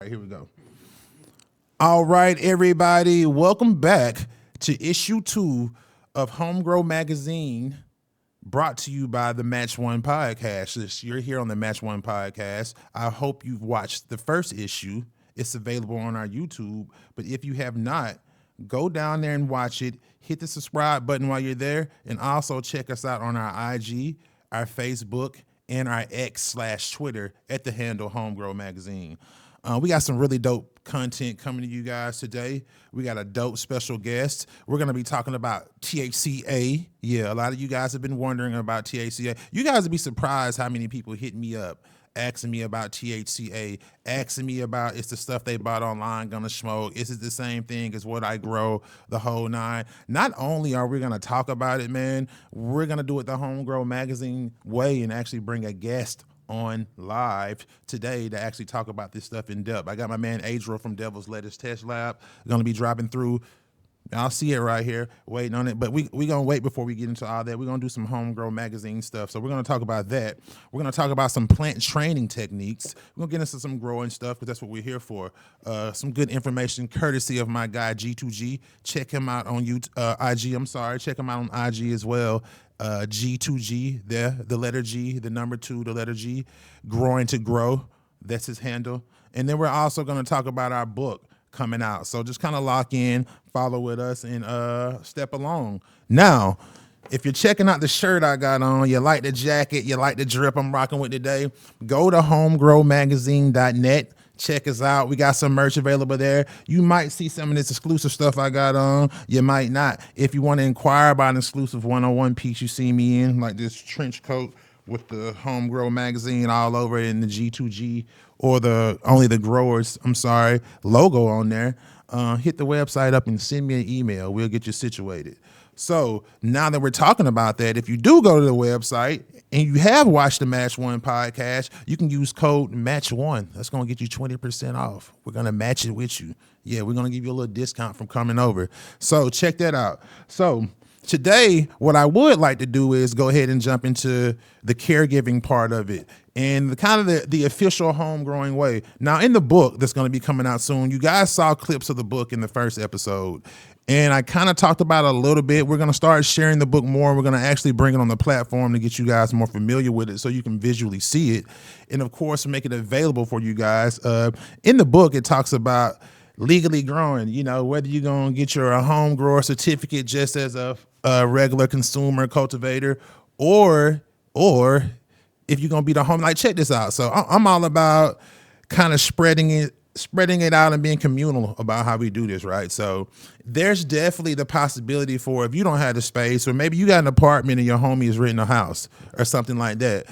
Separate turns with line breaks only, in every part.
right, here we go. All right, everybody, welcome back to issue 2 of Homegrown Magazine, brought to you by the Match One podcast. You're here on the Match One podcast. I hope you've watched the first issue. It's available on our YouTube, but if you have not, go down there and watch it. Hit the subscribe button while you're there, and also check us out on our IG, our Facebook, and our X/Twitter at the handle Homegrown Magazine. We got some really dope content coming to you guys today. We got a dope special guest. We're going to be talking about THCA. Yeah, a lot of you guys have been wondering about THCA. You guys would be surprised how many people hit me up asking me about THCA, asking me about it's the stuff they bought online gonna smoke. Is it the same thing as what I grow, the whole nine? Not only are we gonna talk about it, man, we're gonna do it the Homegrown Magazine way and actually bring a guest on live today to actually talk about this stuff in depth. I got my man Adriel from Devil's Lettuce Test Lab gonna be dropping through. I'll see it right here, waiting on it. But we going to wait before we get into all that. We're going to do some Homegrown Magazine stuff. So we're going to talk about that. We're going to talk about some plant training techniques. We're going to get into some growing stuff because that's what we're here for. Some good information courtesy of my guy G2G. Check him out on IG. I'm sorry. Check him out on IG as well. G2G, there, the letter G, the number 2, the letter G. Growing to Grow. That's his handle. And then we're also going to talk about our book coming out. So just kind of lock in, follow with us, and step along. Now, if you're checking out the shirt I got on, you like the jacket, you like the drip I'm rocking with today, go to homegrowmagazine.net. Check us out. We got some merch available there. You might see some of this exclusive stuff I got on. You might not. If you want to inquire about an exclusive 101 piece you see me in, like this trench coat with the Homegrown Magazine all over it and the G2G or only the growers, logo on there, hit the website up and send me an email. We'll get you situated. So now that we're talking about that, if you do go to the website and you have watched the Match One podcast, you can use code MATCH1. That's going to get you 20% off. We're going to match it with you. Yeah, we're going to give you a little discount from coming over. So check that out. So today, what I would like to do is go ahead and jump into the caregiving part of it and the official home growing way. Now, in the book that's going to be coming out soon, you guys saw clips of the book in the first episode, and I kind of talked about it a little bit. We're going to start sharing the book more. We're going to actually bring it on the platform to get you guys more familiar with it so you can visually see it, and of course, make it available for you guys. In the book, it talks about legally growing, whether you're going to get your home grower certificate just as a regular consumer cultivator, or if you're going to be the home, like check this out. So I'm all about kind of spreading it out and being communal about how we do this, right? So there's definitely the possibility for, if you don't have the space, or maybe you got an apartment and your homie is renting a house or something like that,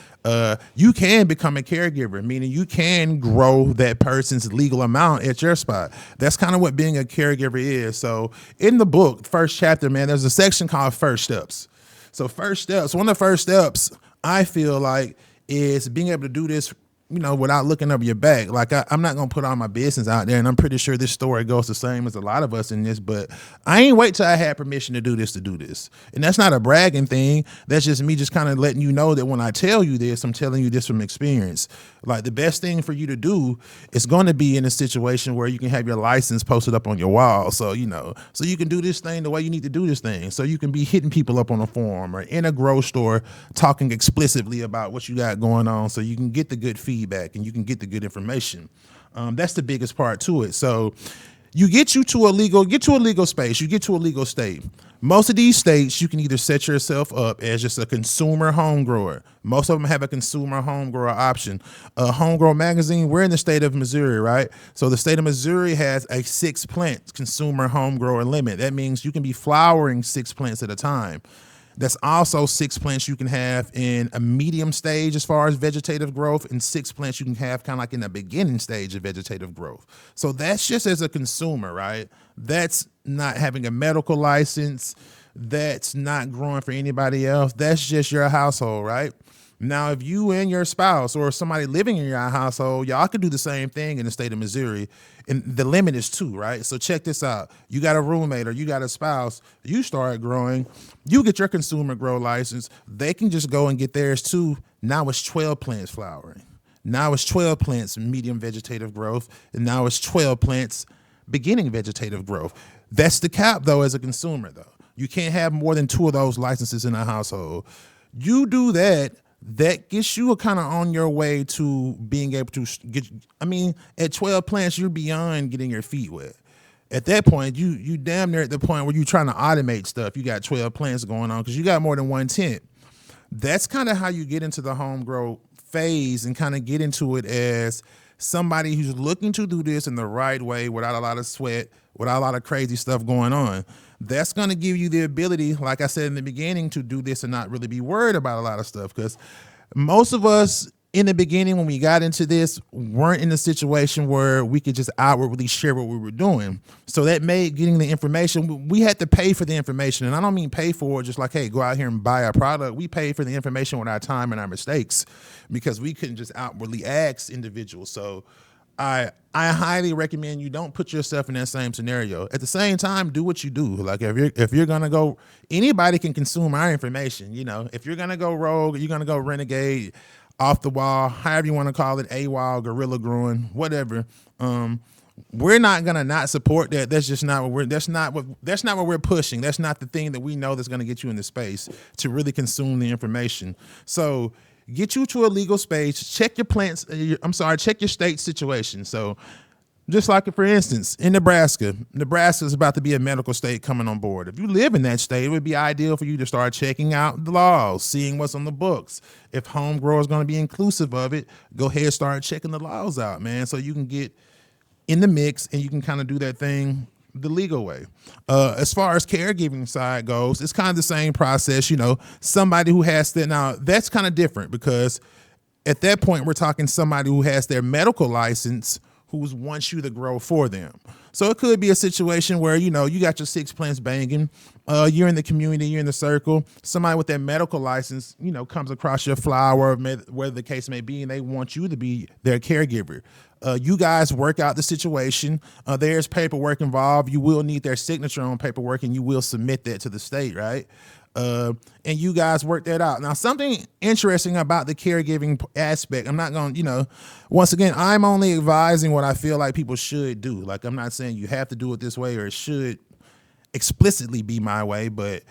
you can become a caregiver, meaning you can grow that person's legal amount at your spot. That's kind of what being a caregiver is. So in the book, first chapter, man, there's a section called First Steps. So first steps, one of the first steps I feel like is being able to do this, without looking over your back. Like I'm not going to put all my business out there, and I'm pretty sure this story goes the same as a lot of us in this, but I ain't wait till I had permission to do this. And that's not a bragging thing. That's just me just kind of letting you know that when I tell you this, I'm telling you this from experience. Like the best thing for you to do is going to be in a situation where you can have your license posted up on your wall. So, so you can do this thing the way you need to do this thing. So you can be hitting people up on a forum or in a grocery store talking explicitly about what you got going on so you can get the good feedback and you can get the good information. That's the biggest part to it. So you get to a legal space, you get to a legal state. Most of these states, you can either set yourself up as just a consumer home grower. Most of them have a consumer home grower option. Homegrown Magazine, we're in the state of Missouri, right? So the state of Missouri has a 6-plant consumer home grower limit. That means you can be flowering 6 plants at a time. That's also 6 plants you can have in a medium stage as far as vegetative growth, and 6 plants you can have kind of like in the beginning stage of vegetative growth. So that's just as a consumer, right? That's not having a medical license. That's not growing for anybody else. That's just your household, right? Now, if you and your spouse or somebody living in your household, y'all could do the same thing in the state of Missouri. And the limit is 2, right? So check this out. You got a roommate or you got a spouse, you start growing, you get your consumer grow license. They can just go and get theirs too. Now it's 12 plants flowering. Now it's 12 plants, medium vegetative growth, and now it's 12 plants, beginning vegetative growth. That's the cap, though, as a consumer, though. You can't have more than 2 of those licenses in a household. You do that, that gets you kind of on your way to being able to get, I mean, at 12 plants, you're beyond getting your feet wet. At that point, you damn near at the point where you're trying to automate stuff. You got 12 plants going on because you got more than one tent. That's kind of how you get into the home grow phase and kind of get into it as somebody who's looking to do this in the right way without a lot of sweat, without a lot of crazy stuff going on. That's going to give you the ability, like I said in the beginning, to do this and not really be worried about a lot of stuff, because most of us in the beginning, when we got into this, weren't in a situation where we could just outwardly share what we were doing. So that made getting the information, we had to pay for the information. And I don't mean pay for it just like, hey, go out here and buy a product. We paid for the information with our time and our mistakes because we couldn't just outwardly ask individuals. So I highly recommend you don't put yourself in that same scenario. At the same time, do what you do. Like if you're gonna go, anybody can consume our information. You know, if you're gonna go rogue, you're gonna go renegade, off the wall, however you want to call it, AWOL, guerrilla growing, whatever. We're not gonna not support that. That's just not what we're. That's not what we're pushing. That's not the thing that we know that's gonna get you in the space to really consume the information. So get you to a legal space. Check your plants. Check your state situation. So just like, for instance, in Nebraska is about to be a medical state coming on board. If you live in that state, it would be ideal for you to start checking out the laws, seeing what's on the books. If home grow is going to be inclusive of it, go ahead and start checking the laws out, man, so you can get in the mix and you can kind of do that thing the legal way. As far as caregiving side goes, it's kind of the same process. You know, somebody who has that, now that's kind of different because at that point we're talking somebody who has their medical license who wants you to grow for them. So it could be a situation where, you know, you got your 6 plants banging, you're in the community, you're in the circle, somebody with their medical license, you know, comes across your flower, whether the case may be, and they want you to be their caregiver. You guys work out the situation. There's paperwork involved. You will need their signature on paperwork, and you will submit that to the state, right? And you guys work that out. Now, something interesting about the caregiving aspect, I'm not going to, you know, once again, I'm only advising what I feel like people should do. Like, I'm not saying you have to do it this way or it should explicitly be my way, but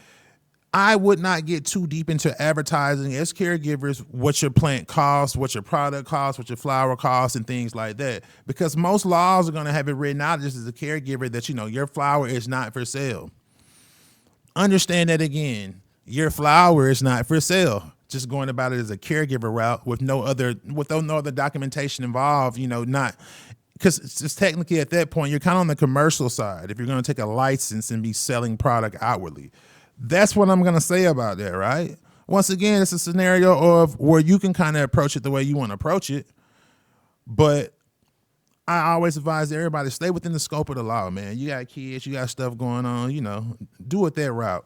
I would not get too deep into advertising as caregivers what your plant costs, what your product costs, what your flower costs, and things like that. Because most laws are going to have it written out just as a caregiver that, you know, your flower is not for sale. Understand that again. Your flower is not for sale. Just going about it as a caregiver route with no other documentation involved, you know, not because it's just technically at that point, you're kind of on the commercial side. If you're going to take a license and be selling product outwardly, that's what I'm going to say about that, right? Once again, it's a scenario of where you can kind of approach it the way you want to approach it. But I always advise everybody, stay within the scope of the law, man. You got kids, you got stuff going on, you know, do it that route.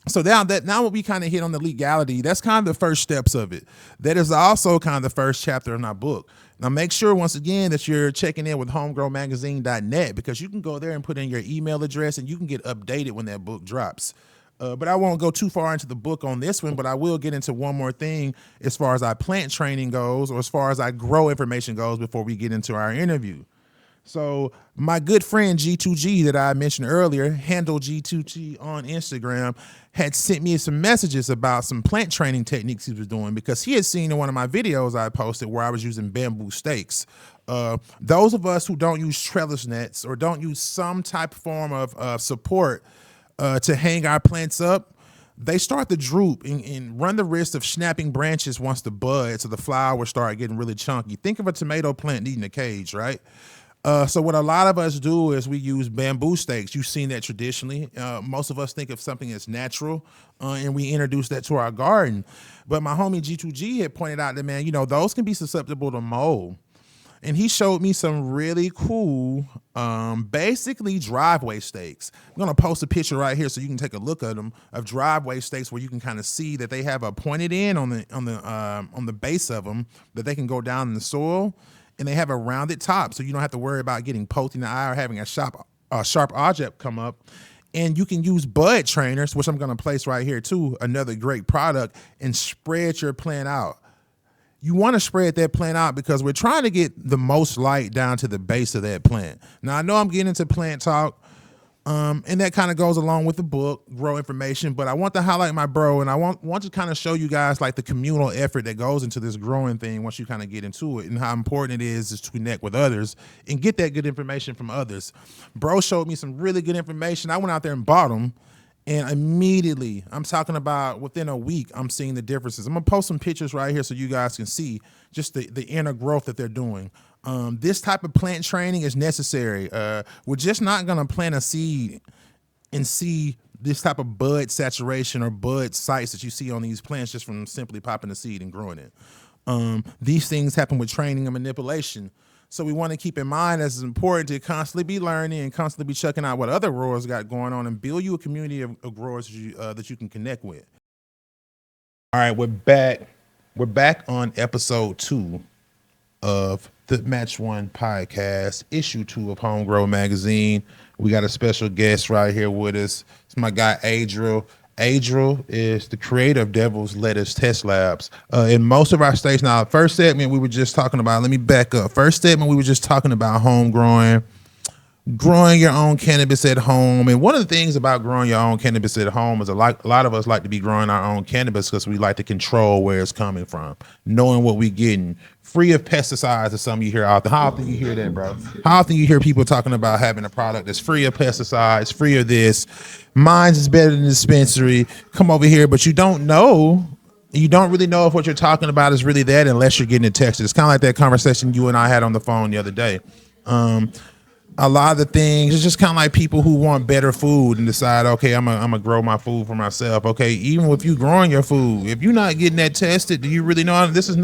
So now what we kind of hit on the legality, that's kind of the first steps of it. That is also kind of the first chapter in our book. Now make sure, once again, that you're checking in with homegrowmagazine.net, because you can go there and put in your email address and you can get updated when that book drops. But I won't go too far into the book on this one, but I will get into one more thing as far as our plant training goes, or as far as our grow information goes, before we get into our interview. So my good friend G2G that I mentioned earlier, handle G2G on Instagram, had sent me some messages about some plant training techniques he was doing, because he had seen in one of my videos I posted where I was using bamboo stakes. Those of us who don't use trellis nets or don't use some type of form of support to hang our plants up, they start to droop and run the risk of snapping branches once the buds or the flowers start getting really chunky. Think of a tomato plant needing a cage, right? So what a lot of us do is we use bamboo stakes. You've seen that traditionally. Most of us think of something that's natural, and we introduce that to our garden. But my homie G2G had pointed out that, man, you know, those can be susceptible to mold. And he showed me some really cool, basically driveway stakes. I'm gonna post a picture right here so you can take a look at them, of driveway stakes where you can kind of see that they have a pointed end on the base of them that they can go down in the soil, and they have a rounded top, so you don't have to worry about getting poked in the eye or having a sharp object come up. And you can use bud trainers, which I'm gonna place right here too, another great product, and spread your plant out. you want to spread that plant out because we're trying to get the most light down to the base of that plant. Now, I know I'm getting into plant talk, and that kind of goes along with the book, Grow Information, but I want to highlight my bro, and I want to kind of show you guys like the communal effort that goes into this growing thing once you kind of get into it, and how important it is to connect with others and get that good information from others. Bro showed me some really good information. I went out there and bought them, and immediately, I'm talking about within a week, I'm seeing the differences. I'm gonna post some pictures right here so you guys can see just the inner growth that they're doing. This type of plant training is necessary. We're just not gonna plant a seed and see this type of bud saturation or bud sites that you see on these plants just from simply popping a seed and growing it. These things happen with training and manipulation. So we want to keep in mind that it's important to constantly be learning and constantly be checking out what other growers got going on and build you a community of growers that you can connect with. All right, we're back. We're back on episode 2 of the Match One podcast, issue 2 of Homegrown Magazine. We got a special guest right here with us. It's my guy Adriel. Adriel is the creator of Devil's Lettuce Test Labs. In most of our states, now, first segment we were just talking about, let me back up. First segment we were just talking about growing your own cannabis at home. And one of the things about growing your own cannabis at home is a lot of us like to be growing our own cannabis because we like to control where it's coming from, knowing what we're getting, free of pesticides or something you hear out there. How often you hear that, bro? How often you hear people talking about having a product that's free of pesticides, free of this, mine's is better than the dispensary, come over here, but you don't know. You don't really know if what you're talking about is really that unless you're getting it tested. It's kind of like that conversation you and I had on the phone the other day. A lot of the things, it's just kind of like people who want better food and decide, okay, I'm gonna grow my food for myself. Okay, even if you growing your food, if you're not getting that tested, do you really know? This is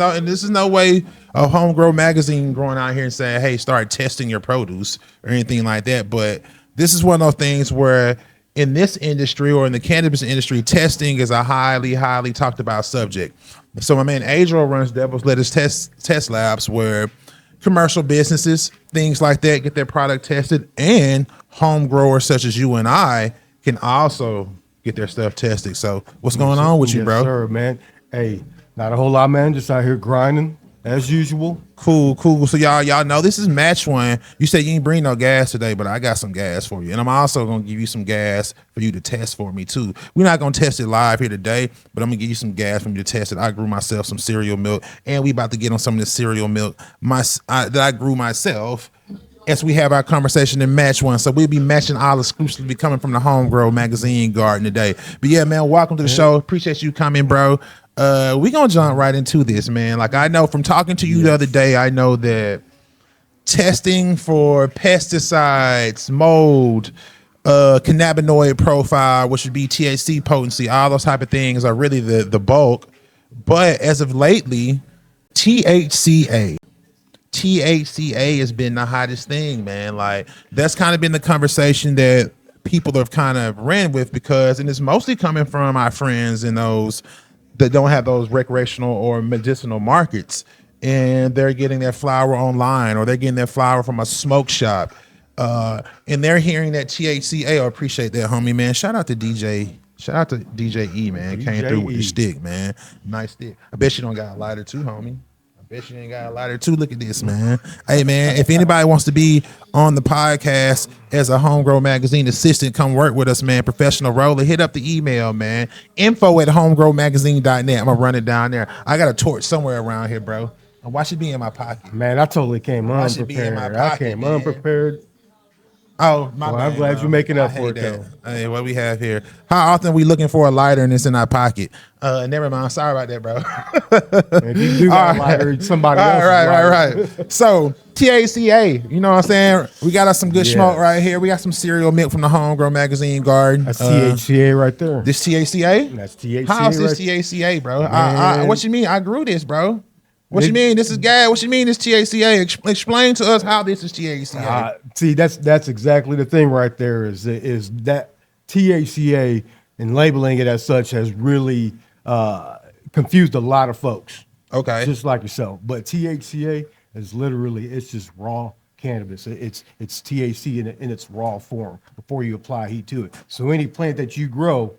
no way a Homegrown Magazine growing out here and saying, hey, start testing your produce or anything like that. But this is one of those things where in this industry or in the cannabis industry, testing is a highly, highly talked about subject. So my man Adriel runs Devil's Lettuce Test Labs, where commercial businesses, things like that, get their product tested, and home growers such as you and I can also get their stuff tested. So what's going on with you, bro?
Yes, sir, man. Hey, not a whole lot, man. Just out here grinding as usual.
Cool. So y'all know this is Match One. You said you ain't bring no gas today, but I got some gas for you. And I'm also gonna give you some gas for you to test for me too. We're not gonna test it live here today, but I'm gonna give you some gas for me to test it. I grew myself some cereal milk, and we about to get on some of the cereal milk that I grew myself as we have our conversation in Match One. So we'll be matching all exclusively coming from the Homegrown Magazine garden today. But yeah, man, welcome to the show. Appreciate you coming, bro. We gonna jump right into this, man. Like, I know from talking to you the other day, I know that testing for pesticides, mold, cannabinoid profile, which would be THC potency, all those type of things are really the bulk. But as of lately, THCA has been the hottest thing, man. Like, that's kind of been the conversation that people have kind of ran with, because, and it's mostly coming from our friends and those that don't have those recreational or medicinal markets, and they're getting their flower online, or they're getting their flower from a smoke shop, and they're hearing that THCA. I appreciate that, homie, man. Shout out to DJ E, man.
DJ
Came through with the
E.
stick, man. Nice stick. I bet you don't got a lighter too, homie. Bet you ain't got a lighter too. Look at this, man. Hey, man, if anybody wants to be on the podcast as a Homegrown Magazine assistant, come work with us, man. Professional roller, hit up the email, man. info@homegrownmagazine.net. I'm going to run it down there. I got a torch somewhere around here, bro. Why should be in my pocket?
Man, I totally came
should be in my
unprepared. I
pocket,
came
man.
unprepared.
Oh, my
Well,
bad,
I'm glad
bro.
you're making up
I
for
hate
it,
that.
though.
Hey, what we have here? How often we looking for a lighter and it's in our pocket? Never mind. Sorry about that, bro.
If you do got a lighter, somebody
All
else.
right. So THCA, you know what I'm saying? We got us some good
Yes.
smoke right here. We got some cereal milk from the Homegrown Magazine garden.
That's THCA right there.
This THCA?
That's THCA.
How's this
right
THCA, bro?
Man.
What you mean? I grew this, bro. What you
It-
mean? This is gas. What you mean? This THCA? Explain to us how this is THCA.
See, that's exactly the thing right there. Is that THCA and labeling it as such has really confused a lot of folks.
Okay.
Just like yourself. But THCA is literally, it's just raw cannabis. It's THC in its raw form before you apply heat to it. So any plant that you grow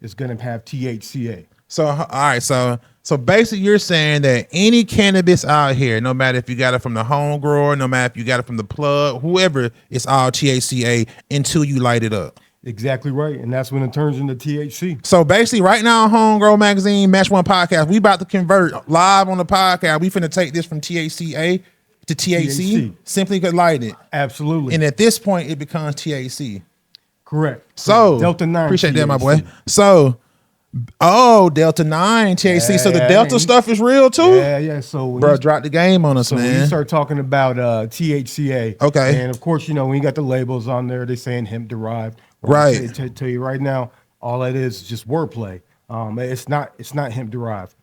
is going to have THCA.
So all right. So So basically, you're saying that any cannabis out here, no matter if you got it from the home grower, no matter if you got it from the plug, whoever, it's all THCA until you light it up.
Exactly right, and that's when it turns into THC.
So basically, right now, Homegrown Magazine, Match One Podcast, we about to convert live on the podcast. We finna take this from THCA to THC,
THC.
simply could light it.
Absolutely.
And at this point, it becomes THC.
Correct.
So
Delta 9
appreciate that, my
THC.
boy. So, Delta 9 THC. So the
Yeah,
Delta
man.
stuff is real too?
Yeah. So when
Bro,
you,
drop the game on us,
so when you
man.
start talking about THCA,
Okay.
and of course, when you got the labels on there, they're saying hemp derived.
Right.
Tell you right now, all that is just wordplay. It's not hemp derived.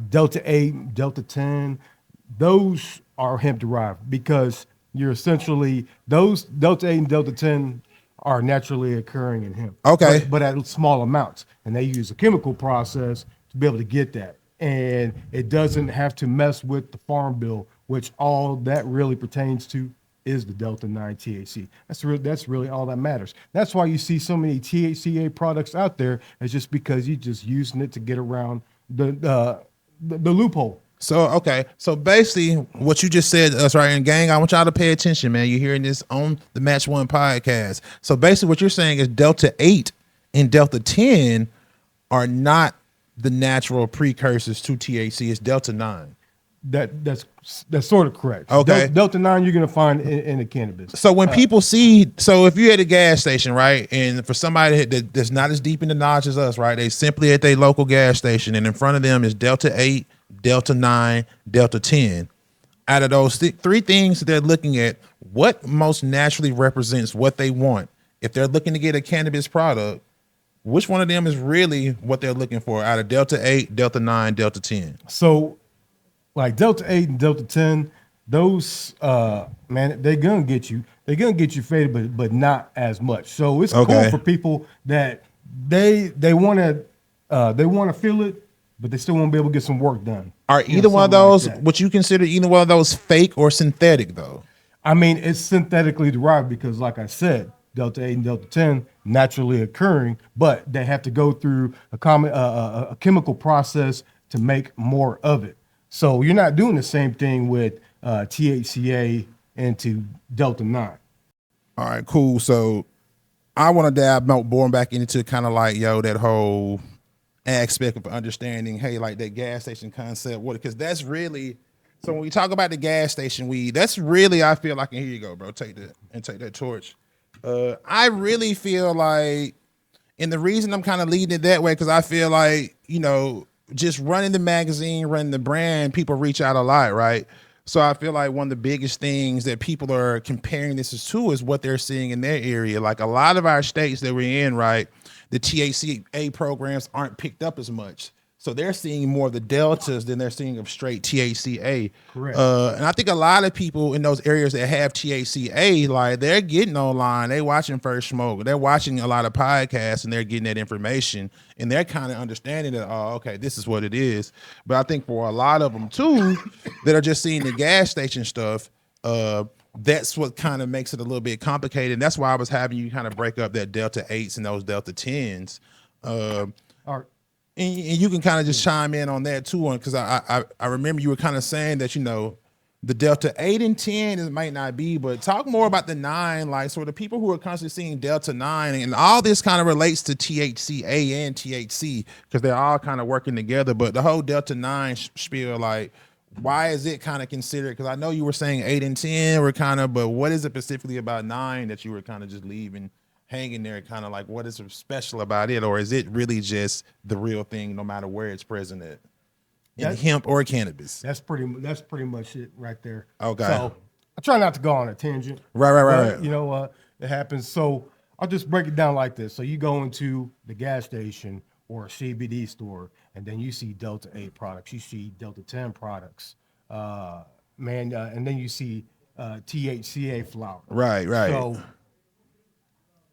Delta 8, Delta 10, those are hemp derived because you're essentially those Delta 8 and Delta 10 are naturally occurring in hemp.
Okay.
But at small amounts, and they use a chemical process to be able to get that. And it doesn't have to mess with the farm bill, which all that really pertains to is the Delta 9 THC. That's really all that matters. That's why you see so many THCA products out there. It's just because you're just using it to get around the loophole.
So, okay. So basically, what you just said to us, right? And gang, I want y'all to pay attention, man. You're hearing this on the Match One podcast. So basically, what you're saying is Delta 8 and Delta 10 are not the natural precursors to THC. It's Delta 9.
That's sort of correct.
Okay.
Delta 9 you're gonna find in the cannabis.
So when people see, so if you're at a gas station, right, and for somebody that's not as deep in the knowledge as us, right, they simply at their local gas station, and in front of them is Delta 8, Delta 9, Delta 10. Out of those three things that they're looking at, what most naturally represents what they want? If they're looking to get a cannabis product, which one of them is really what they're looking for out of Delta 8, Delta 9, Delta 10?
So like Delta 8 and Delta 10, those man, they're gonna get you. They're gonna get you faded, but not as much. So it's
Okay.
cool for people that they wanna feel it, but they still won't be able to get some work done.
Are
You know,
either one of
something like
those,
that.
would you consider either one of those fake or synthetic though?
I mean, it's synthetically derived because, like I said, Delta 8 and Delta 10 naturally occurring, but they have to go through a chemical process to make more of it. So you're not doing the same thing with THCA into Delta 9.
All right, cool. So I want to dive more back into kind of like, that whole aspect of understanding, hey, like that gas station concept, because that's really, so when we talk about the gas station weed, that's really, I feel like, and here you go, bro, take that torch. I really feel like, and the reason I'm kind of leading it that way, because I feel like, just running the magazine, running the brand, people reach out a lot, right? So I feel like one of the biggest things that people are comparing this to is what they're seeing in their area. Like a lot of our states that we're in, right, the THCA programs aren't picked up as much. So they're seeing more of the deltas than they're seeing of straight THCA.
Correct.
And I think a lot of people in those areas that have THCA, like they're getting online, they watching First Smoke, they're watching a lot of podcasts, and they're getting that information, and they're kind of understanding that, oh, okay, this is what it is. But I think for a lot of them too, that are just seeing the gas station stuff, that's what kind of makes it a little bit complicated. And that's why I was having you kind of break up that Delta 8s and those Delta 10s.
All right.
And you can kind of just chime in on that too, because I remember you were kind of saying that the Delta 8 and 10 it might not be, but talk more about the 9, like so the people who are constantly seeing Delta 9 and all this kind of relates to THCA and THC because they're all kind of working together. But the whole Delta 9 spiel, like why is it kind of considered? Because I know you were saying 8 and 10 were kind of, but what is it specifically about 9 that you were kind of just leaving hanging there, kind of like what is special about it, or is it really just the real thing no matter where it's present at in hemp or cannabis?
That's pretty much it right there.
Okay.
So I try not to go on a tangent.
Right.
But, it happens. So I'll just break it down like this. So you go into the gas station or a CBD store, and then you see Delta 8 products, you see Delta 10 products, and then you see THCA flower.
Right.
So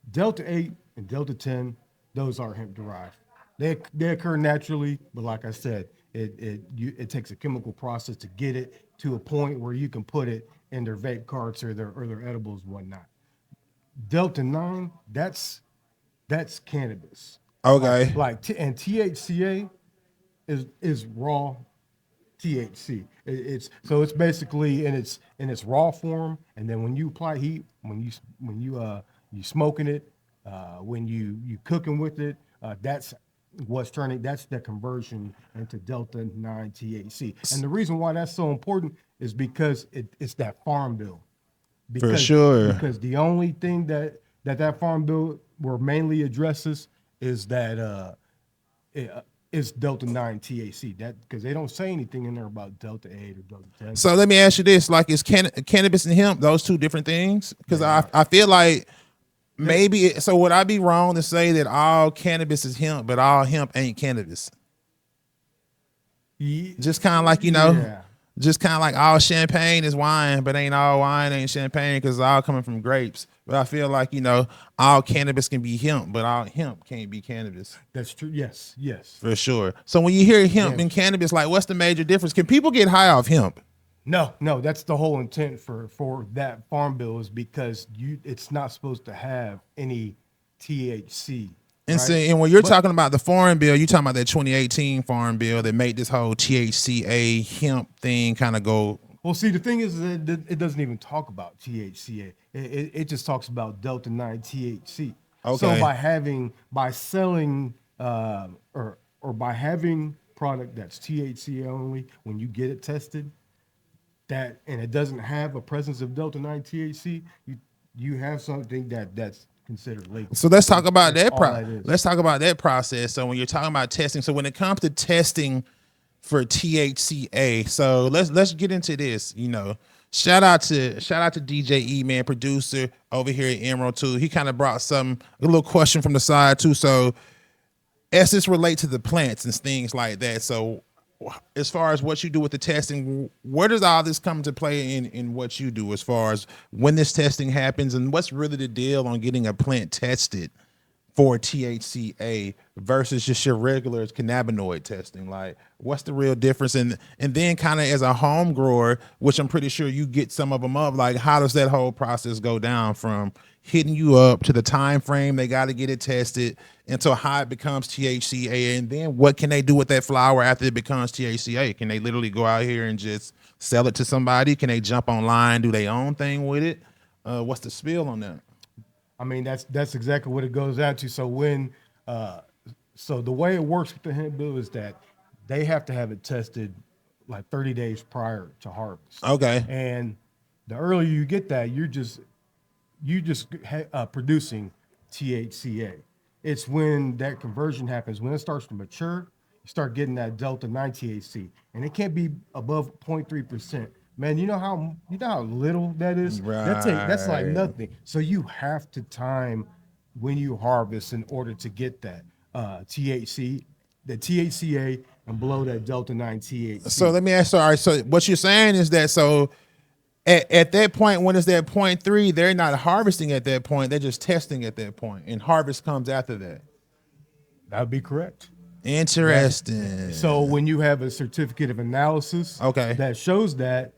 Delta 8 and Delta 10, those are hemp derived. They occur naturally, but like I said, it takes a chemical process to get it to a point where you can put it in their vape carts or their edibles and whatnot. Delta 9, that's cannabis.
Okay.
And THCA, is raw THC. It's basically in its raw form, and then when you apply heat, you smoking it, when you cooking with it, that's the conversion into delta 9 THC. And the reason why that's so important is because it's that farm bill.
For
Because
sure.
because the only thing that farm bill were mainly addresses is that it, it's delta 9 THC. That because they don't say anything in there about delta 8 or delta 10.
So let me ask you this: like, is cannabis and hemp those two different things? Because
They
I
are.
I feel like
They,
maybe so. Would I be wrong to say that all cannabis is hemp, but all hemp ain't cannabis? Just kind of like
yeah.
just kind of like all champagne is wine, but ain't all wine ain't champagne because it's all coming from grapes. But I feel like all cannabis can be hemp, but all hemp can't be cannabis
That's true. Yes, yes.
for sure. So when you hear hemp
Damn.
and cannabis, like what's the major difference? Can people get high off hemp?
No, no, that's the whole intent for that farm bill is because it's not supposed to have any THC,
And
right?
see, and when you're
But
talking about the farm bill, you're talking about that 2018 farm bill that made this whole THCA hemp thing kind of go.
well, see, the thing is that it doesn't even talk about THCA. It just talks about delta 9 THC. So
Okay.
by selling or by having product that's THCA only, when you get it tested, that and it doesn't have a presence of delta 9 THC, you have something that's considered legal.
So let's talk about
That's
that.
all that is.
Let's talk about that process. So when you're talking about testing, so when it comes to testing for THCA, so let's get into this. Shout out to DJ E man, producer over here at Emerald too. He kind of brought a little question from the side too. So as this relate to the plants and things like that. So as far as what you do with the testing, where does all this come to play in what you do as far as when this testing happens and what's really the deal on getting a plant tested for THCA versus just your regular cannabinoid testing? Like, what's the real difference? And then kind of as a home grower, which I'm pretty sure you get some of them up, like how does that whole process go down from hitting you up to the time frame they got to get it tested until how it becomes THCA? And then what can they do with that flower after it becomes THCA? Can they literally go out here and just sell it to somebody? Can they jump online, do their own thing with it? What's the spiel on that?
I mean, that's exactly what it goes down to. Uh, so the way it works with the hemp bill is that they have to have it tested like 30 days prior to harvest,
Okay.
and the earlier you get that, producing THCA. It's when that conversion happens, when it starts to mature, you start getting that delta 9 THC, and it can't be above 0.3%. Man, you know how little that is. That's like
Right.
nothing. So you have to time when you harvest in order to get that THC, the THCA, and below that delta 9
So
THC.
let me ask. So, all right. So what you're saying is that at that point, when it's that 0.3, they're not harvesting at that point. They're just testing at that point, and harvest comes after that.
That would be correct. That's so
Interesting.
when you have a certificate of analysis
Okay.
that shows that,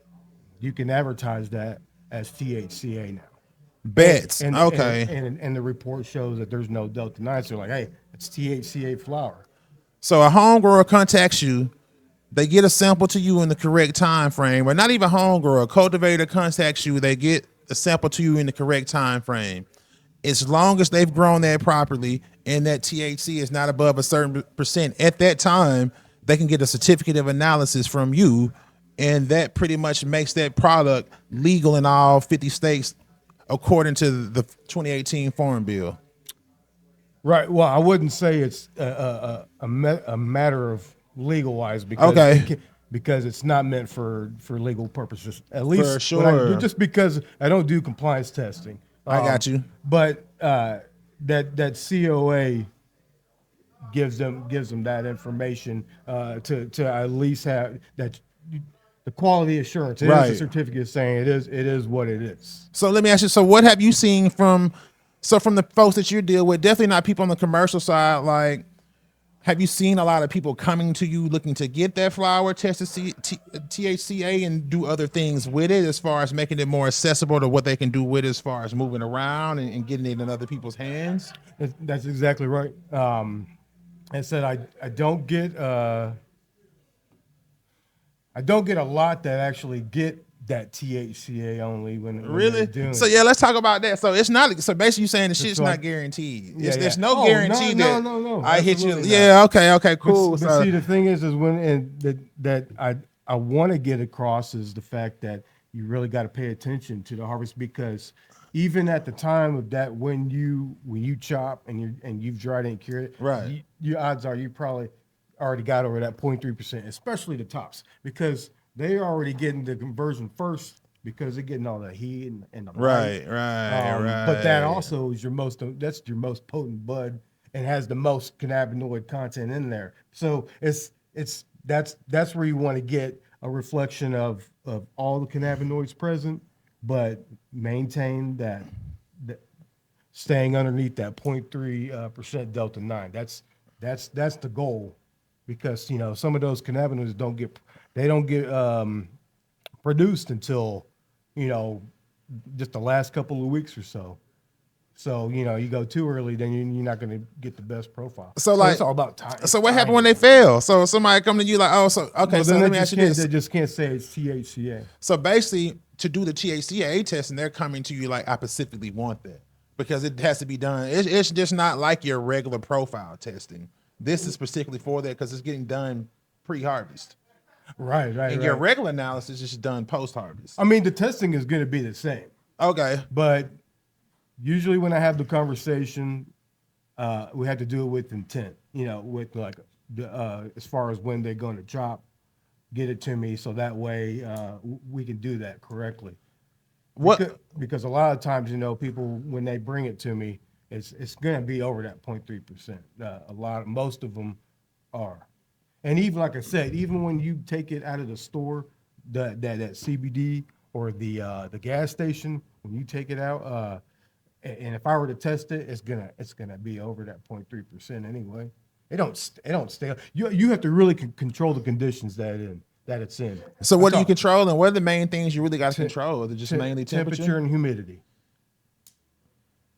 you can advertise that as THCA now. And
Bets.
and and
Okay.
and the report shows that there's no delta 9. So like, hey, it's THCA flower.
So a home grower contacts you. They get a sample to you in the correct time frame, or not even home grower. A cultivator contacts you. They get a sample to you in the correct time frame. As long as they've grown that properly and that THC is not above a certain percent at that time, they can get a certificate of analysis from you, and that pretty much makes that product legal in all 50 states according to the 2018 Farm Bill.
Right. Well, I wouldn't say it's a matter of legalized
Okay,
because it's not meant for legal purposes. At
for
least what I
sure.
just because I don't do compliance testing.
I got you.
But that COA gives them that information to at least have that the quality assurance. It is a
Right.
certificate saying it is what it is.
So let me ask you. So what have you seen from the folks that you deal with? Definitely not people on the commercial side. Like, have you seen a lot of people coming to you looking to get that flower tested THCA and do other things with it, as far as making it more accessible to what they can do with it, as far as moving around and getting it in other people's hands?
That's exactly right. I said I don't get I don't get a lot that actually get that THCA only when they're
Really?
doing
So
it.
yeah, let's talk about that. So it's not. So basically, you saying the
It's
shit's not
like,
guaranteed.
yeah,
There's
yeah.
no
Oh, no,
guarantee
no,
that
no, no,
I hit you.
absolutely not.
Yeah. Okay. Okay.
But
Cool.
but
So
see, the thing is when and that I want to get across is the fact that you really got to pay attention to the harvest, because even at the time of that, when you chop and you've dried and cured it,
right.
your odds are you probably already got over that 0.3%, especially the tops, because they're already getting the conversion first because they're getting all the heat and the light.
Right. Right.
But that
Right.
also is that's your most potent bud and has the most cannabinoid content in there. So that's where you want to get a reflection of all the cannabinoids present, but maintain that staying underneath that 0.3% delta 9. That's the goal, because some of those cannabinoids don't get produced until you know just the last couple of weeks or so. So you go too early, then you're not going to get the best profile.
So
So it's
like,
all about time. It's
so what happened when
timing.
they fail? So somebody come to you like, oh, so okay.
Well,
So
then
let me ask you this.
they just can't say it's THCA.
So basically, to do the THCA testing, they're coming to you like, I specifically want that because it has to be done. It's just not like your regular profile testing. This is particularly for that because it's getting done pre-harvest,
Right, right,
and your
right.
regular analysis is just done post-harvest.
I mean, the testing is going to be the same,
Okay.
but usually when I have the conversation, we have to do it with intent. With like as far as when they're going to chop, get it to me, so that way we can do that correctly.
What?
Because a lot of times, people when they bring it to me, it's going to be over that 0.3%. Most of them are, and even like I said, even when you take it out of the store, that CBD or the gas station, when you take it out, and if I were to test it, it's gonna be over that 0.3% anyway. It don't stay. You have to really control the conditions that it's in.
So
I'm
what are you
talking
controlling? What are the main things you really got to control? Is it just
te-
mainly
temperature and humidity.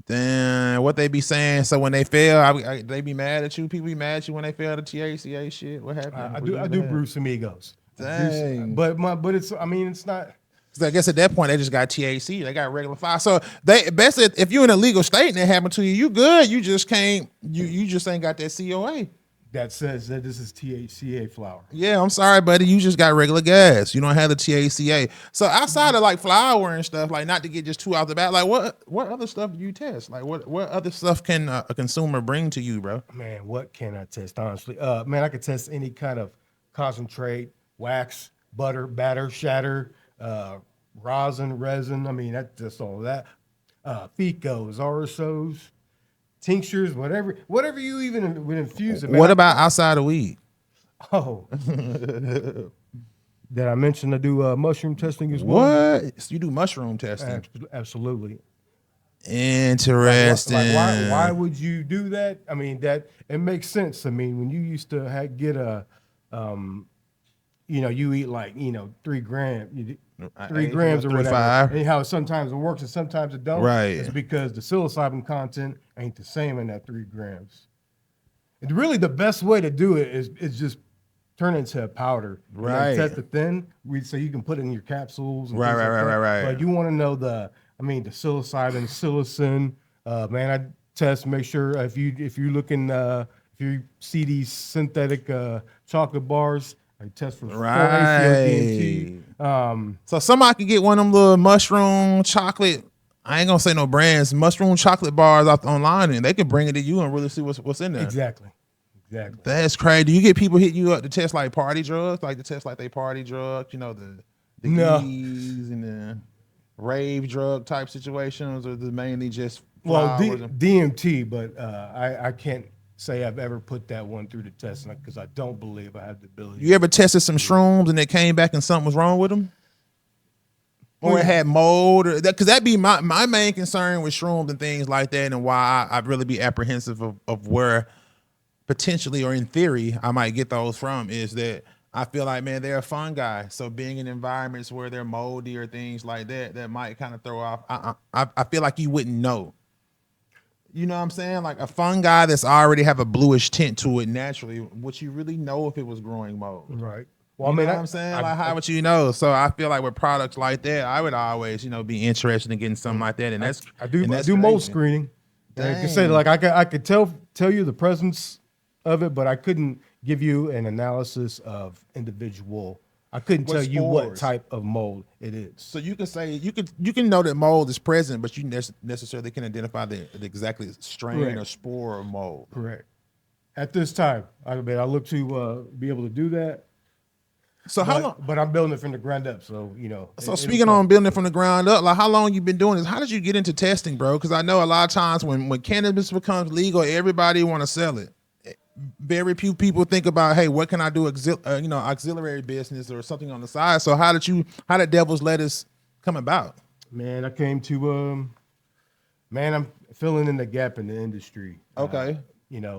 Then what they be saying? So when they fail, they be mad at you. People be mad at you when they fail the THCA shit. What happened?
I
Were
do
you
I do
mad?
brew some egos.
Dang.
But it's I mean it's not.
'Cause I guess at that point they just got THC. They got regular fire. So they best if you're in a legal state and it happened to you, you good. You just can't. You just ain't got that COA.
That says that this is THCA flower.
Yeah, I'm sorry, buddy. You just got regular gas. You don't have the THCA. So outside of like flour and stuff, like not to get just too out the bat, like what other stuff do you test? Like what other stuff can a consumer bring to you, bro?
Man, what can I test honestly? Man, I could test any kind of concentrate, wax, butter, batter, shatter, rosin, resin. I mean, that's just all that. Ficos, RSOs, tinctures, whatever you even would infuse it. Man,
What about outside of weed?
oh, did I mention I do mushroom testing as well?
What? You do mushroom testing?
Absolutely.
Interesting.
Why would you do that? I mean, that it makes sense. I mean, when you used to get you eat like 3 grams, 3 grams or
three,
whatever.
5.
And how sometimes it works and sometimes it don't.
Right.
It's because the psilocybin content ain't the same in that 3 grams. And really, the best way to do it is just turn it into a powder. And then
Right.
test it thin, so you can put it in your capsules. And
Right,
things
right,
like
right,
that.
right, right.
But you want to know the psilocybin, psilocin. Man, I test, make sure if you're looking, if you see these synthetic chocolate bars, I test for 4-ACO-DMT.
So somebody can get one of them little mushroom chocolate. I ain't gonna say no brands. Mushroom chocolate bars off online, and they can bring it to you and really see what's in there.
Exactly.
That's crazy. Do you get people hitting you up to test like party drugs, like to test like they party drugs? The
No.
G's and the rave drug type situations, or the mainly just
Well,
flowers and
DMT, but I can't say I've ever put that one through the test because I don't believe I have the ability.
You ever tested some shrooms and it came back and something was wrong with them? Or it had mold, or that, because that'd be my main concern with shrooms and things like that, and why I'd really be apprehensive of where potentially or in theory I might get those from, is that I feel like, man, they're a fungi. So being in environments where they're moldy or things like that, that might kind of throw off. I feel like you wouldn't know. You know what I'm saying? Like a fungi that's already have a bluish tint to it naturally, would you really know if it was growing mold?
Right. Well,
You
I
know
mean,
what I'm saying? Like, how would you know? So I feel like with products like that, I would always, be interested in getting something like that, and that's
I
that's
do mold
crazy.
screening. And I can say
Dang.
like I could tell you the presence of it, but I couldn't give you an analysis of individual. I couldn't
What
tell you what
spores?
type of mold it
So
is.
you can say you can know that mold is present, but you necessarily can identify the exactly strain or
Correct.
spore of mold.
Correct. At this time, I mean, I look to be able to do that,
So how long?
but I'm building it from the ground up, so
So
it'll
speaking on
come.
building from the ground up, like how long you been doing this? How did you get into testing, bro? Because I know a lot of times when cannabis becomes legal, everybody want to sell it. Very few people think about, hey, what can I do, auxiliary business or something on the side. So how did Devil's Lettuce come about?
Man, I came to man, I'm filling in the gap in the industry.
Okay,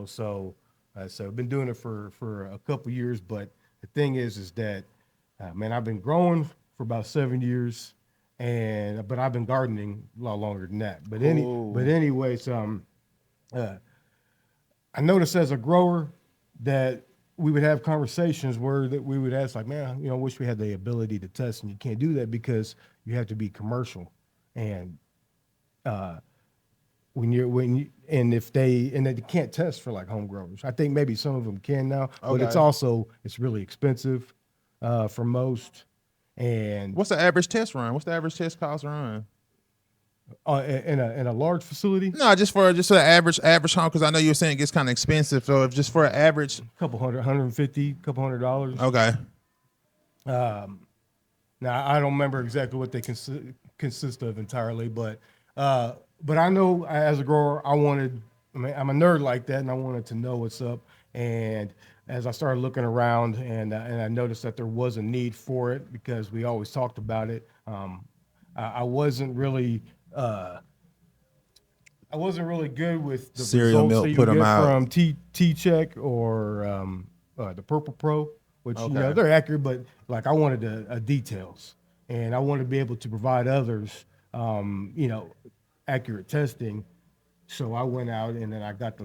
So I've been doing it for a couple years, but the thing is that man, I've been growing for about 7 years, but I've been gardening a lot longer than that. But
cool.
anyways, uh, I noticed as a grower that we would have conversations where that we would ask like, man, I wish we had the ability to test, and you can't do that because you have to be commercial, and uh, and if they can't test for like home growers. I think maybe some of them can now, but
Okay.
it's really expensive for most. And
What's the average test run? What's the average test cost run?
in a large facility,
No, just for the average home, because I know you were saying it gets kind of expensive. So if just for an average,
couple hundred, 150, couple $100.
okay,
Now I don't remember exactly what they consist of entirely, but I know as a grower, I mean, I'm a nerd like that, and I wanted to know what's up. And as I started looking around, and I noticed that there was a need for it because we always talked about it. I wasn't really I wasn't really good with the
cereal
results that
milk
you
put them
get
out.
from T-Check or the Purple Pro, which
Okay,
they're accurate, but like I wanted the details, and I wanted to be able to provide others, accurate testing. So I went out and then I got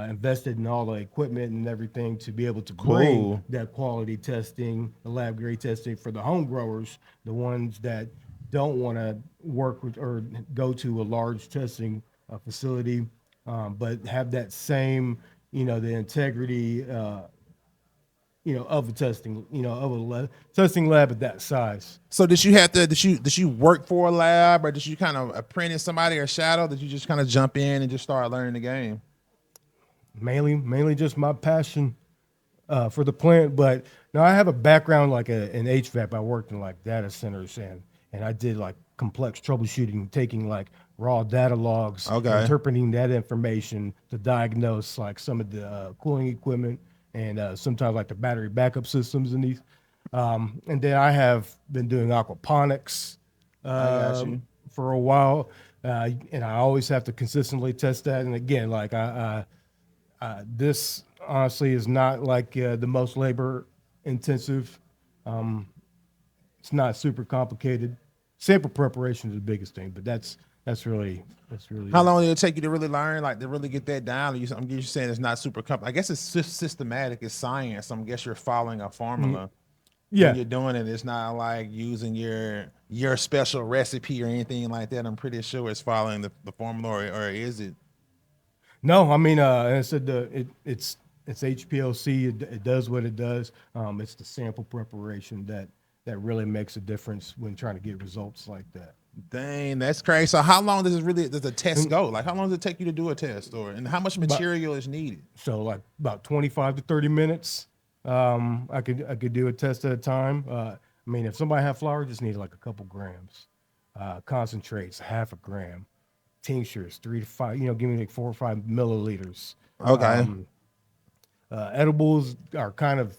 invested in all the equipment and everything to be able to bring
cool.
that quality testing, the lab grade testing for the home growers, the ones that don't want to work with or go to a large testing facility, but have that same, the integrity, of a testing, of a testing lab at that size.
So did you work for a lab, or did you kind of apprentice somebody or shadow? Did you just kind of jump in and just start learning the game?
Mainly just my passion for the plant. But now I have a background like in HVAC. I worked in like data centers and I did like complex troubleshooting, taking like raw data logs,
Okay,
interpreting that information to diagnose like some of the cooling equipment and sometimes like the battery backup systems in these. And then I have been doing aquaponics
I got you.
for a while, and I always have to consistently test that. And again, like this honestly is not like the most labor intensive. It's not super complicated. Sample preparation is the biggest thing, but that's really
How
it.
long did it take you to really learn, like to really get that down? I'm saying it's not super I guess it's just systematic. It's science. I guess you're following a
Mm,
formula when
Yeah,
you're doing it. It's not like using your special recipe or anything like that. I'm pretty sure it's following the formula, or is it?
no, I mean, I said it's HPLC. It does what it does. It's the sample preparation that really makes a difference when trying to get results like that.
Dang, that's crazy. So how long does the test
And
go? Like how long does it take you to do a test, and how much
but
material is needed?
like about 25 to 30 minutes. I could do a test at a time. I mean, if somebody had flour, just need like a couple grams. Concentrates, half a gram. Tinctures, 3 to 5. Give me like 4 or 5 milliliters.
Okay.
Edibles are kind of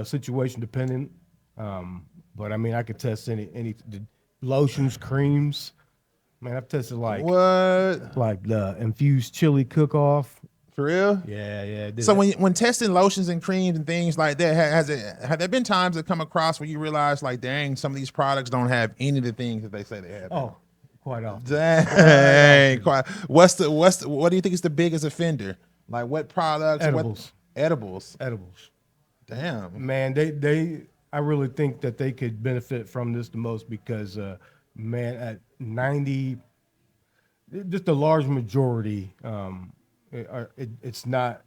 situation dependent. But I mean, I could test any the lotions, creams. Man, I've tested
What?
like the infused chili cook off.
For real?
Yeah, yeah, I did
So
that.
when testing lotions and creams and things like that, have there been times that come across where you realize like, dang, some of these products don't have any of the things that they say they have in them?
Oh, quite often. Quite
Dang,
often.
quite. What do you think is the biggest offender? Like what products? What
Edibles.
edibles?
Edibles.
Damn.
Man, I really think that they could benefit from this the most because, man, at 90, just a large majority, it's not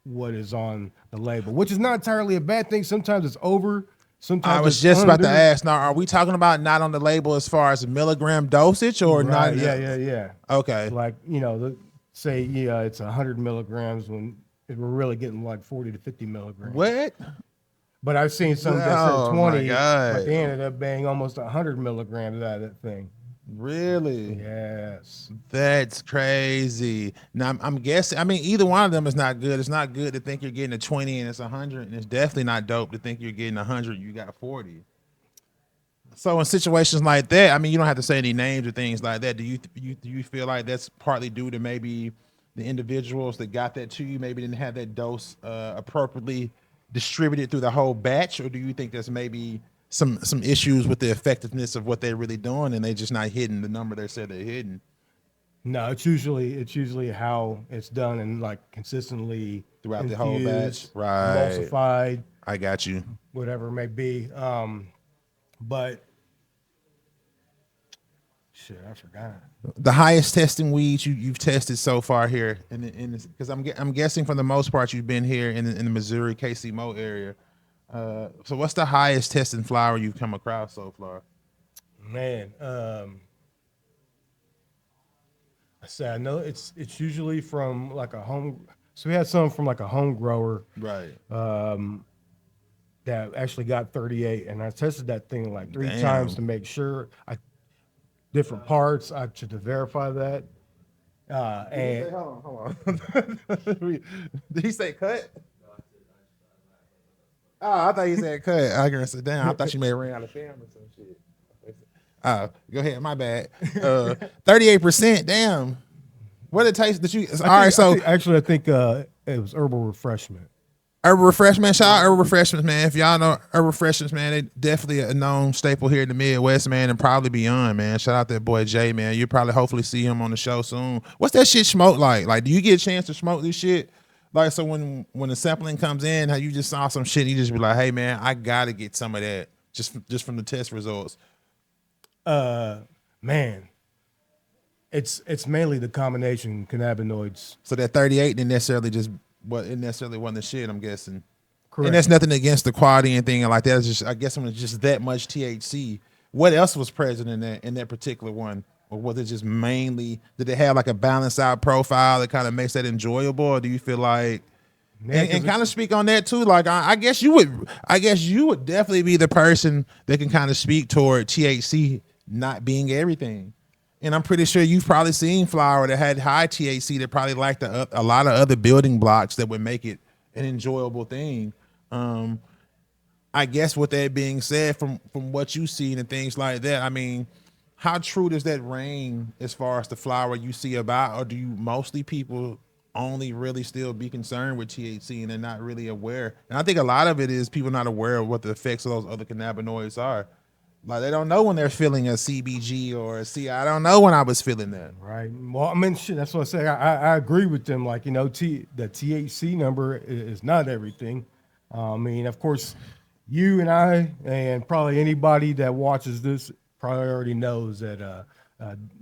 what is on the label, which is not entirely a bad thing. Sometimes it's over,
I
sometimes
was
it's
just about to
under.
ask. Now, are we talking about not on the label as far as milligram dosage or not?
Right? Yeah, yeah, yeah.
Okay.
Like say yeah, it's 100 milligrams when we're really getting like 40 to 50 milligrams.
What?
But I've seen some that said
Oh my
20, but
god.
they ended up being almost 100 milligrams out of that thing.
Really?
Yes.
That's crazy. Now I'm guessing. I mean, either one of them is not good. It's not good to think you're getting a 20 and it's 100, and it's definitely not dope to think you're getting 100. You got 40. So in situations like that, I mean, you don't have to say any names or things like that. Do you feel like that's partly due to maybe the individuals that got that to you maybe didn't have that dose appropriately distributed through the whole batch, or do you think there's maybe some issues with the effectiveness of what they're really doing and they just not hitting the number they said they're hitting
No, it's usually how it's done and like consistently
throughout the whole batch?
infused,
Right.
emulsified,
I got you.
whatever it may be. But shit, I forgot.
The highest testing weeds you've tested so far here in this, because I'm guessing for the most part you've been here in the Missouri KC Mo area. So what's the highest testing flower you've come across so far?
Man, I said I know it's usually from like a home. So we had some from like a home grower
Right.
that actually got 38, and I tested that thing like three
Damn.
times to make sure I different parts I to verify that. And
Hold on. Did he say cut? Oh, I thought you said cut. I can sit down. I thought you may have ran out of film or some shit. Go ahead. My bad. 38%. Damn. What it tastes that you? All right. So
I think it was herbal refreshment.
Herbal Refreshment, shout out Herbal Refreshments, man. If y'all know Herbal Refreshments, man, they definitely a known staple here in the Midwest, man, and probably beyond, man. Shout out that boy Jay, man. You probably hopefully see him on the show soon. What's that shit smoke like? Like, do you get a chance to smoke this shit? Like, so when the sampling comes in, how you just saw some shit, you just be like, hey, man, I gotta get some of that just from the test results.
Man, it's mainly the combination cannabinoids.
So that 38 didn't necessarily just what it necessarily wasn't the shit, I'm guessing. And
Correct.
that's nothing against the quality and anything like that. It's just I guess when it's just that much THC. What else was present in that particular one? Or was it just mainly did it have like a balanced out profile that kind of makes that enjoyable? Or do you feel like
Yeah,
and
'cause
kind of speak on that too? Like I guess you would definitely be the person that can kind of speak toward THC not being everything. And I'm pretty sure you've probably seen flower that had high THC that probably lacked a lot of other building blocks that would make it an enjoyable thing. Um, I guess with that being said, from what you've seen and things like that, I mean, how true does that reign as far as the flower you see about, or do you mostly people only really still be concerned with THC and they're not really aware? And I think a lot of it is people not aware of what the effects of those other cannabinoids are. Like they don't know when they're feeling a CBG or a C. I don't know when I was feeling that.
right. Well, I mean, shit. That's what I say. I agree with them. Like the THC number is not everything. I mean, of course, you and I, and probably anybody that watches this, probably already knows that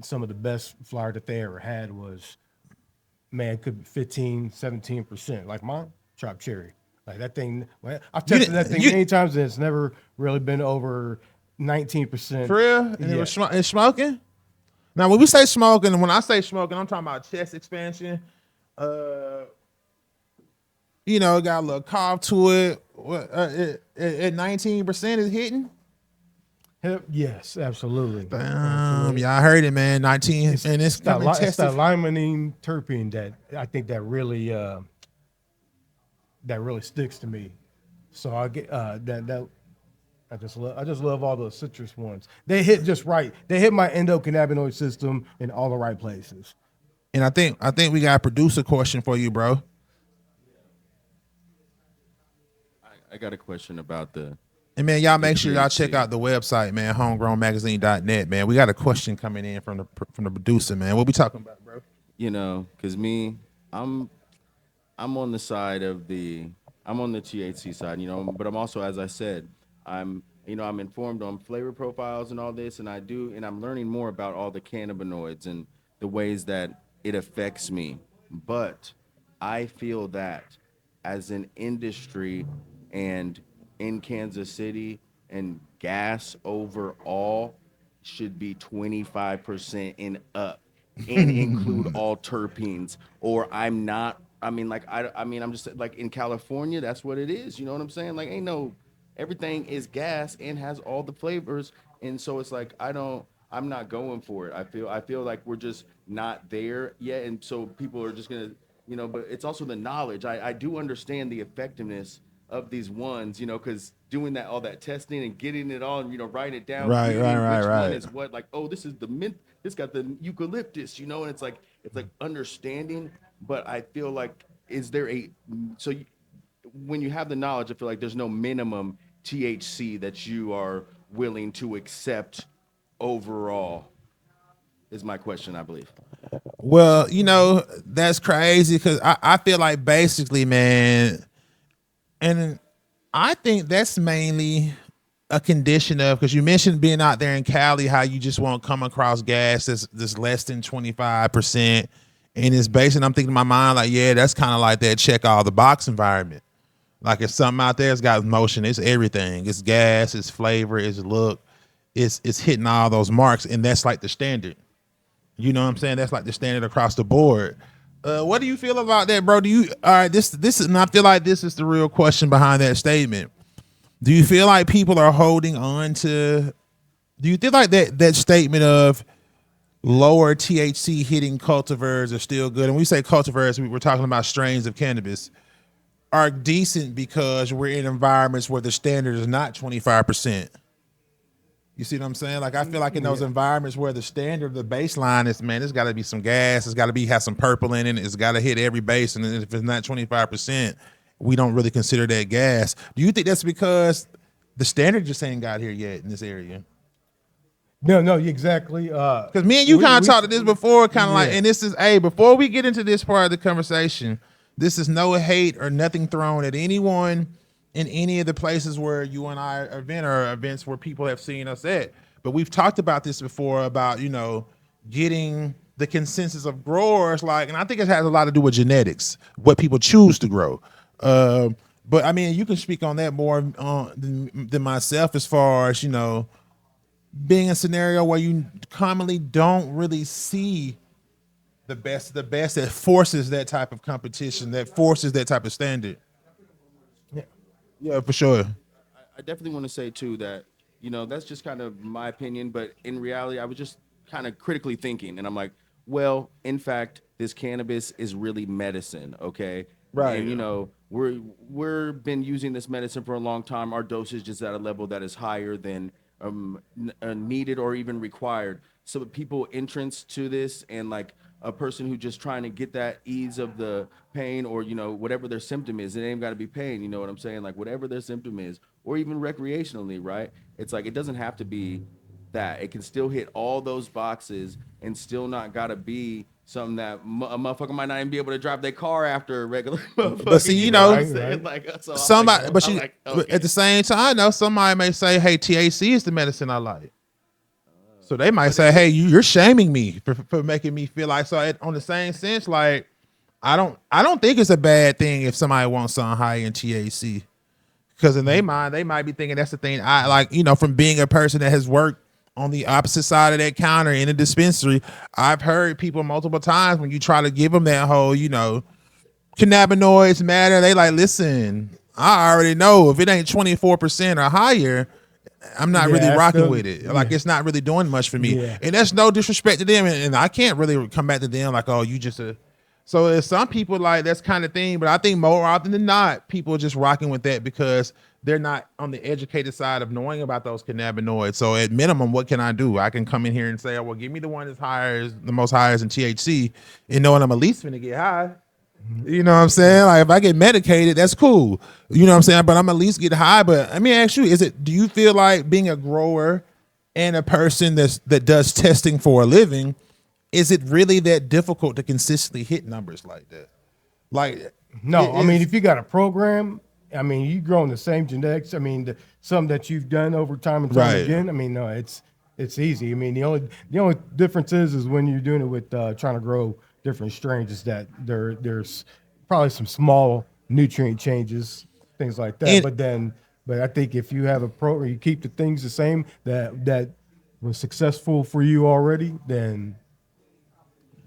some of the best flower that they ever had was, man, could be 15, 17%. Like mine, chopped cherry. Like that thing. Well, I've
You
tested that
didn't,
thing
you
many times, and it's never really been over 19%.
for real? And it
Yeah.
was it's smoking. Now, when we say smoking, and when I say smoking, I'm talking about chest expansion. Uh, it got a little cough to it. At 19% is hitting.
Yes, absolutely.
Y'all heard it, man. 19, and it's
It's that,
coming
it's that
tested.
limonene terpene that I think that really sticks to me. So I get that I just love all those citrus ones. They hit just right. They hit my endocannabinoid system in all the right places.
And I think we got a producer question for you, bro.
I got a question about
And man, y'all
the
make sure y'all check
THC.
out the website, man, homegrownmagazine.net, man. We got a question coming in from the producer, man. What we talking about, bro?
Because me, I'm on the side of the I'm on the THC side, but I'm also, as I said, I'm informed on flavor profiles and all this, and I'm learning more about all the cannabinoids and the ways that it affects me. But I feel that as an industry and in Kansas City and gas overall should be 25% and up and include all terpenes, or I'm not. I mean, like I'm just like in California, that's what it is. You know what I'm saying? Like, ain't no, everything is gas and has all the flavors, and so it's like I'm not going for it. I feel like we're just not there yet, and so people are just gonna, But it's also the knowledge. I do understand the effectiveness of these ones, because doing that all that testing and getting it all and writing it down,
Right, right,
reading
right,
which one
right.
is what, like, oh, this is the mint, this got the eucalyptus, and it's like understanding. But I feel like, is there a so you, when you have the knowledge, I feel like there's no minimum THC that you are willing to accept overall, is my question, I believe.
Well, that's crazy because I feel like basically, man, and I think that's mainly a condition of, because you mentioned being out there in Cali, how you just won't come across gas that's less than 25%. And it's based, and I'm thinking in my mind, like, yeah, that's kind of like that check all the box environment. Like if something out there has got motion, it's everything. It's gas, it's flavor, it's look, it's hitting all those marks, and that's like the standard. You know what I'm saying? That's like the standard across the board. What do you feel about that, bro? Do you all right? This is, and I feel like this is the real question behind that statement. Do you feel like people are holding on to? Do you feel like that statement of lower THC hitting cultivars are still good? And when we say cultivars, we're talking about strains of cannabis are decent because we're in environments where the standard is not 25%. You see what I'm saying? Like I feel like in those
Yeah.
environments where the standard, the baseline is, man, there's got to be some gas. It's got to be have some purple in it. It's got to hit every base, and if it's not 25%, we don't really consider that gas. Do you think that's because the standard just ain't got here yet in this area?
No, no, exactly.
Because me and you kind of talked to this before, kind of like,
Yeah.
and this is, hey, before we get into this part of the conversation, this is no hate or nothing thrown at anyone in any of the places where you and I have been or events where people have seen us at. But we've talked about this before about, getting the consensus of growers, like, and I think it has a lot to do with genetics, what people choose to grow. But I mean, you can speak on that more than myself as far as, being a scenario where you commonly don't really see the best that forces that type of competition, that forces that type of standard.
Yeah.
Yeah, for sure.
I definitely want to say too that that's just kind of my opinion, but in reality, I was just kind of critically thinking, and I'm like, well, in fact, this cannabis is really medicine, okay? And
Right.
we're been using this medicine for a long time. Our dosage is at a level that is higher than needed or even required. So people entrance to this, and like a person who just trying to get that ease of the pain, or whatever their symptom is, it ain't got to be pain, you know what I'm saying, like whatever their symptom is, or even recreationally, right? It's like it doesn't have to be that. It can still hit all those boxes and still not gotta be something that a motherfucker might not even be able to drive their car after a regular
But
motherfucker.
see,
You know what I'm
Right,
saying?
right.
Like, so
somebody, but
I'm
you,
like,
but at
okay.
the same time, though, somebody may say, "Hey, THC is the medicine I like." So they might
But
say,
is
"Hey,
it?
you're shaming me for making me feel like." So on the same sense, like I don't think it's a bad thing if somebody wants something high in THC. Because in their mind, they might be thinking that's the thing. I like, from being a person that has worked on the opposite side of that counter in a dispensary, I've heard people multiple times when you try to give them that whole, cannabinoids matter. They like, listen, I already know if it ain't 24% or higher, I'm not
Yeah,
really
that's
rocking
still
with it. Like
yeah.
it's not really doing much for me.
Yeah.
And that's no disrespect to them. And I can't really come back to them like, oh, you just a. So there's some people like that's kind of thing, but I think more often than not, people are just rocking with that because they're not on the educated side of knowing about those cannabinoids. So at minimum, what can I do? I can come in here and say, oh, well, give me the one that's higher, the most highest in THC, and knowing I'm at least gonna get high. You know what I'm saying? Like if I get medicated, that's cool. You know what I'm saying? But I'm at least get high. But let me ask you, do you feel like being a grower and a person that does testing for a living, is it really that difficult to consistently hit numbers like that? Like it
No, I mean,
is
if you got a program, I mean, you growing the same genetics. I mean, some that you've done over time and time
Right.
again. I mean, no, it's easy. I mean, the only difference is when you're doing it with trying to grow different strains, is that there's probably some small nutrient changes, things like that.
And
But I think if you have a program, you keep the things the same that was successful for you already, then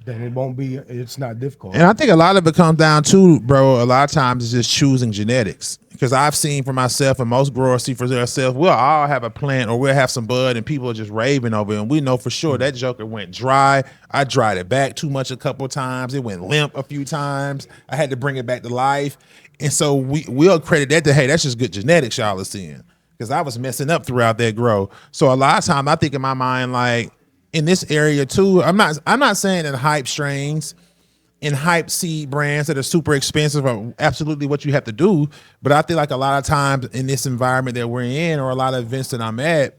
it won't be. It's not difficult.
And I think a lot of it comes down to, bro, a lot of times it's just choosing genetics. Because I've seen for myself, and most growers see for themselves, we'll all have a plant or we'll have some bud and people are just raving over it. And we know for sure that joker went dry. I dried it back too much a couple of times. It went limp a few times. I had to bring it back to life. And so we'll credit that to, hey, that's just good genetics y'all are seeing. Because I was messing up throughout that grow. So a lot of time I think in my mind, like, in this area too, I'm not saying that hype strains and hype seed brands that are super expensive are absolutely what you have to do. But I feel like a lot of times in this environment that we're in, or a lot of events that I'm at,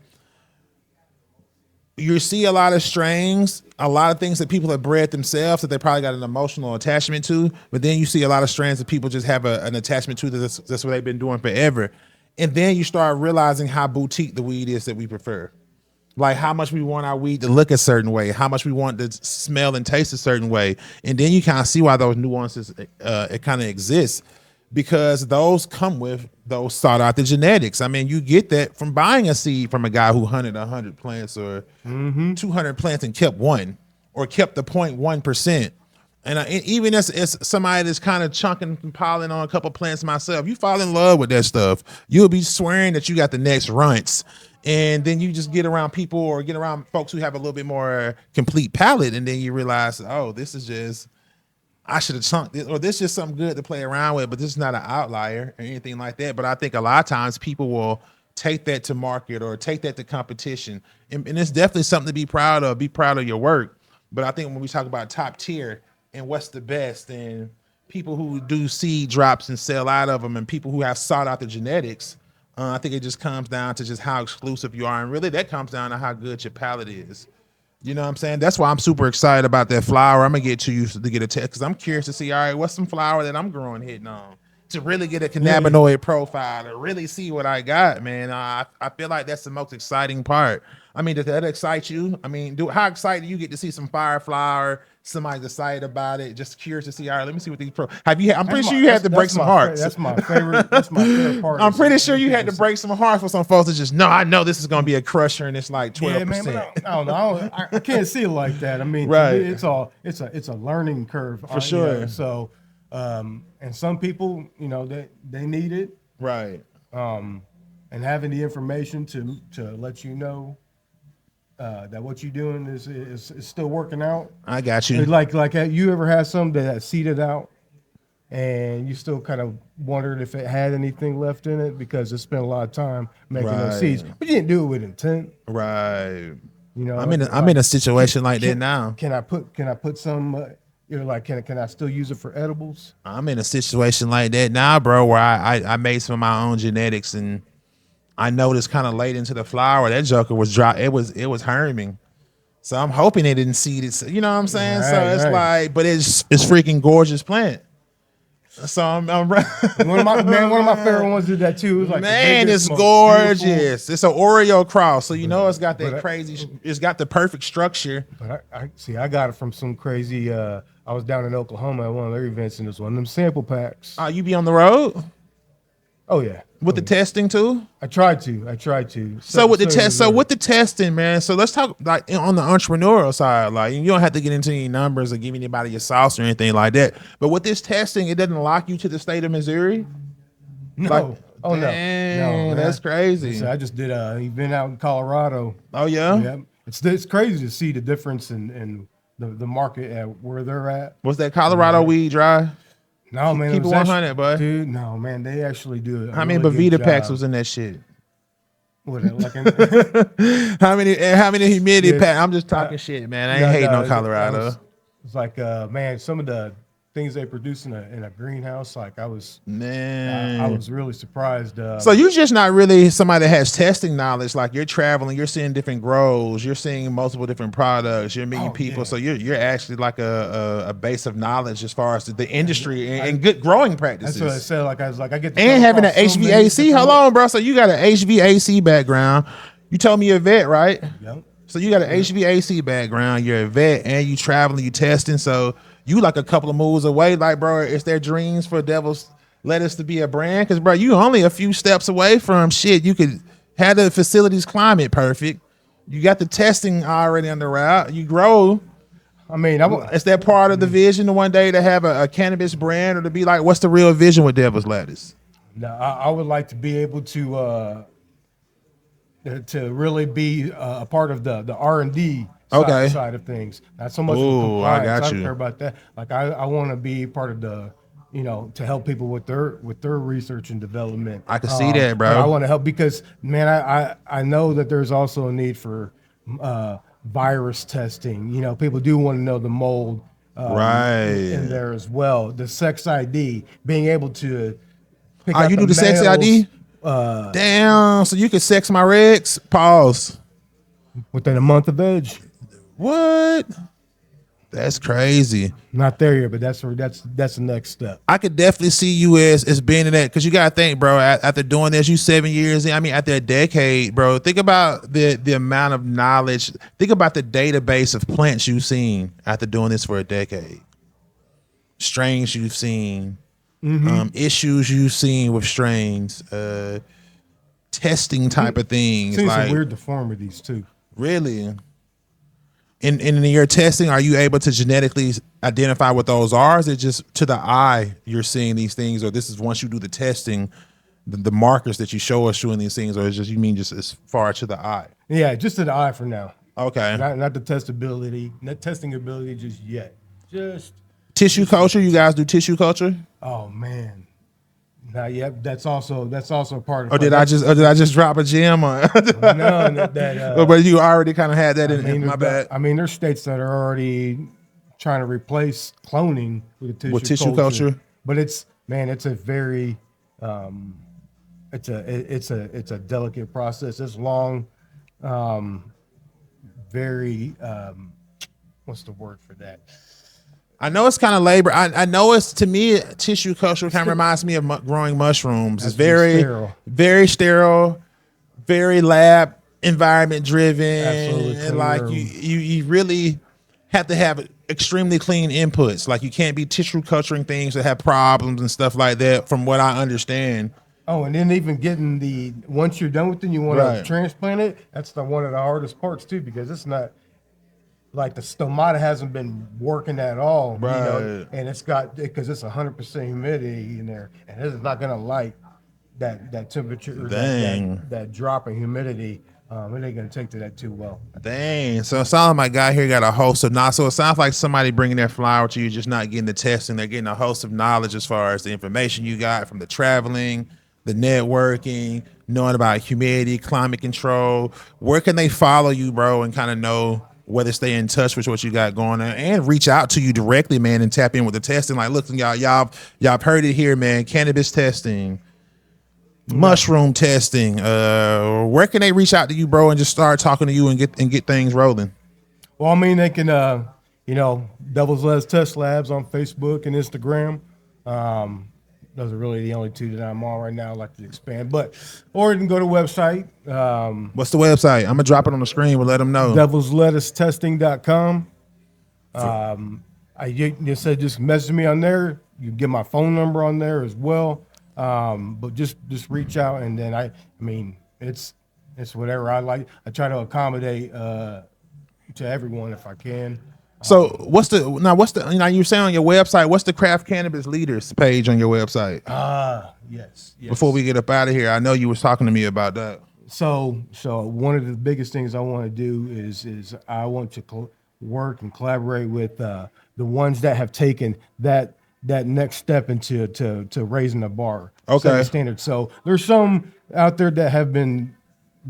you see a lot of strains, a lot of things that people have bred themselves that they probably got an emotional attachment to. But then you see a lot of strains that people just have an attachment to. That's what they've been doing forever. And then you start realizing how boutique the weed is that we prefer. Like how much we want our weed to look a certain way, how much we want it to smell and taste a certain way. And then you kind of see why those nuances it kind of exists, because those come with those sought out the genetics. I mean, you get that from buying a seed from a guy who hunted 100 plants or 200 plants and kept one, or kept the 0.1%. And even as somebody that's kind of chunking and piling on a couple plants myself, you fall in love with that stuff. You'll be swearing that you got the next runts. And then you just get around people or get around folks who have a little bit more complete palate. And then you realize, oh, this is just, I should have chunked this, or this is just something good to play around with, but this is not an outlier or anything like that. But I think a lot of times people will take that to market or take that to competition. And it's definitely something to be proud of. Be proud of your work. But I think when we talk about top tier and what's the best, and people who do seed drops and sell out of them, and people who have sought out the genetics, I think it just comes down to just how exclusive you are. And really that comes down to how good your palate is. You know what I'm saying? That's why I'm super excited about that flower. I'm going to get to you to get a test, because I'm curious to see, all right, what's some flower that I'm growing hitting on to really get a cannabinoid profile, to really see what I got, man. I feel like that's the most exciting part. I mean, does that excite you? I mean, how excited do you get to see some fire flower? Somebody's excited about it. Just curious to see. All right, let me see what these I'm pretty sure you had to break some hearts.
That's my favorite. That's my favorite part.
I'm pretty sure you had to break some hearts for some folks that just, no, I know this is going to be a crusher and it's like 12%.
Yeah, man, but I don't know. I can't see it like that. I mean,
right.
To me, it's a learning curve
for sure.
You know, so, and some people, you know, they need it,
right.
And having the information to let you know that what you're doing is still working out.
I got you.
Like you ever had some that seeded out and you still kind of wondered if it had anything left in it because it spent a lot of time making those seeds, but you didn't do it with intent.
Right.
You know,
I'm in a situation like that now.
Can I put some? You know, like can I still use it for edibles?
I'm in a situation like that now, bro, where I made some of my own genetics, and I noticed kind of late into the flower that joker was dry. It was herming. So I'm hoping they didn't seed it. You know what I'm saying? Right, so it's like, but it's freaking gorgeous plant. So I'm one of
my favorite ones did that too. It was like,
man, it's gorgeous. Beautiful. It's an Oreo cross, so you know it's got that crazy. It's got the perfect structure.
But I got it from some crazy. I was down in Oklahoma at one of their events, and it was one of them sample packs.
You be on the road?
Oh yeah.
With the testing too?
I tried to.
So with the testing, man. So let's talk like on the entrepreneurial side. Like you don't have to get into any numbers or give anybody your sauce or anything like that. But with this testing, it doesn't lock you to the state of Missouri.
No.
Like,
oh
dang, no, that's crazy.
So I just did an event out in Colorado.
Oh yeah.
Yeah. It's crazy to see the difference in the market at where they're at.
Was that Colorado weed dry?
No, man.
Keep it 100, bud.
Dude, no, man. They actually do it.
How many Bavita packs was in that shit?
What, like
how many humidity packs? I'm just talking shit, man. I ain't hating on Colorado.
It's like, man, some of the things they produce in a greenhouse, like I was
Man.
really surprised.
So you're just not really somebody that has testing knowledge. Like you're traveling, you're seeing different grows, you're seeing multiple different products, you're meeting
Oh,
people.
yeah.
So you're actually like a base of knowledge as far as the industry and good growing practices.
That's what I said. Like I was like, I get to
And
come
having an
across so many
HVAC.
different-
Hold on, bro. So you got an HVAC background. You told me you're a vet, right?
Yep.
So you got an HVAC background. You're a vet, and you traveling, you testing. So you like a couple of moves away. Like, bro, it's their dreams for Devil's Lettuce to be a brand. Because, bro, you only a few steps away from shit. You could have the facilities climate perfect. You got the testing already on the route. You grow.
I mean,
Is that part of the vision to one day to have a cannabis brand, or to be like, what's the real vision with Devil's Lettuce?
I would like to be able to really be a part of the R&D
Okay.
side of things. Not so much of
Ooh, I
compliance.
got
I don't
you.
care about that. Like I want to be part of the, to help people with their research and development.
I can see that, bro.
But I want to help because, man, I know that there's also a need for virus testing. People do want to know the mold
Right.
in there as well. The sex ID, being able to pick
Oh,
out
you do the sex
males,
ID? Damn. So you can sex my regs? Pause.
within a month of age.
What? That's crazy.
Not there yet, but that's the next step.
I could definitely see you as being in that, because you gotta think, bro. After doing this, you 7 years in. I mean, after a decade, bro. Think about the amount of knowledge. Think about the database of plants you've seen after doing this for a decade. Strains you've seen, issues you've seen with strains, testing type of things.
Seen
Like,
some weird deformities too.
really. In your testing, are you able to genetically identify what those are? Is it just to the eye you're seeing these things, or this is once you do the testing, the markers that you show us showing these things, or is just you mean just as far to the eye?
Yeah, just to the eye for now.
Okay.
Not the testability, not testing ability just yet. Just
Tissue culture, you guys do tissue culture?
oh man, not yet. That's also part of.
Or did I just drop a gem on?
No, that.
But you already kind of had that in my
there's
bad.
I mean, there's states that are already trying to replace cloning with tissue
With tissue culture?
But it's a very, it's a delicate process. It's long, very, what's the word for that?
I know it's kind of labor. I know it's, to me, tissue culture kind of reminds me of growing mushrooms. It's very
sterile.
very sterile, very lab environment driven,
Absolutely
and like
clear.
you really have to have extremely clean inputs. Like you can't be tissue culturing things that have problems and stuff like that. From what I understand.
Oh, and then even getting once you're done with it, you want
Right.
to transplant it. That's one of the hardest parts too, because it's not like the stomata hasn't been working at all,
Right.
and it's got because it's 100% humidity in there, and it's not gonna like that temperature, or
Dang.
that drop in humidity. It ain't gonna take to that too well.
Dang. So it sounds like my guy here got a host of knowledge. So it sounds like somebody bringing their flower to you, just not getting the testing. They're getting a host of knowledge as far as the information you got from the traveling, the networking, knowing about humidity, climate control. Where can they follow you, bro, and kind of know where to stay in touch with what you got going on, and reach out to you directly, man, and tap in with the testing? Like, look, y'all heard it here, man. Cannabis testing, mushroom testing. Where can they reach out to you, bro, and just start talking to you and get things rolling?
Well, I mean, they can, Devil's Lettuce Test Labs on Facebook and Instagram. Those are really the only two that I'm on right now. I'd like to expand, or you can go to the website,
What's the website? I'm gonna drop it on the screen. We'll let them know.
devilslettucetesting.com. You said just message me on there. You get my phone number on there as well. But just reach out, and then I mean, it's whatever I like. I try to accommodate to everyone if I can.
So what's the you're saying on your website, what's the craft cannabis leaders page on your website?
Yes.
Before we get up out of here, I know you was talking to me about that.
So one of the biggest things I want to do is I want to work and collaborate with the ones that have taken that next step into to raising the bar,
Okay.
setting the standard. So there's some out there that have been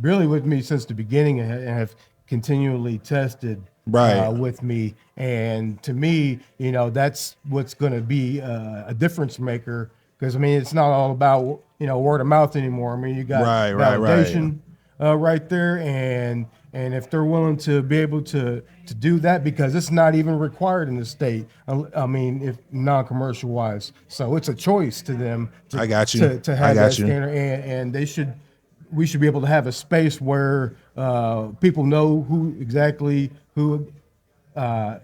really with me since the beginning and have continually tested
Right.
with me. And to me, that's what's going to be a difference maker. Because I mean, it's not all about word of mouth anymore. I mean, you got
Right.
validation right there, and if they're willing to be able to do that, because it's not even required in the state. I mean, if non-commercial wise, so it's a choice to them.
I got you.
To
I
have
got
that
you.
standard, and we should be able to have a space where people know who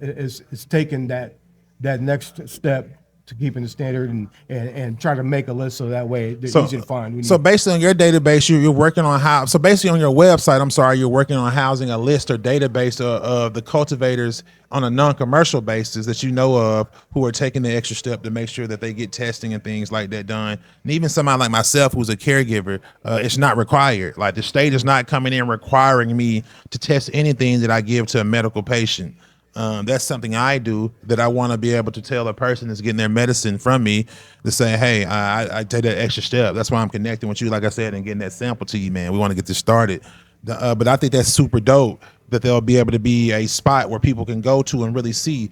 is taking that next step to keeping the standard, and try to make a list so that way they're easy to find.
So basically on your database, you're working on how. So basically on your website, I'm sorry, you're working on housing a list or database of the cultivators on a non-commercial basis that you know of who are taking the extra step to make sure that they get testing and things like that done. And even somebody like myself who's a caregiver, it's not required. Like the state is not coming in requiring me to test anything that I give to a medical patient. That's something I do that I want to be able to tell a person that's getting their medicine from me to say, hey, I take that extra step. That's why I'm connecting with you, like I said, and getting that sample to you, man. We want to get this started. But I think that's super dope that there'll be able to be a spot where people can go to and really see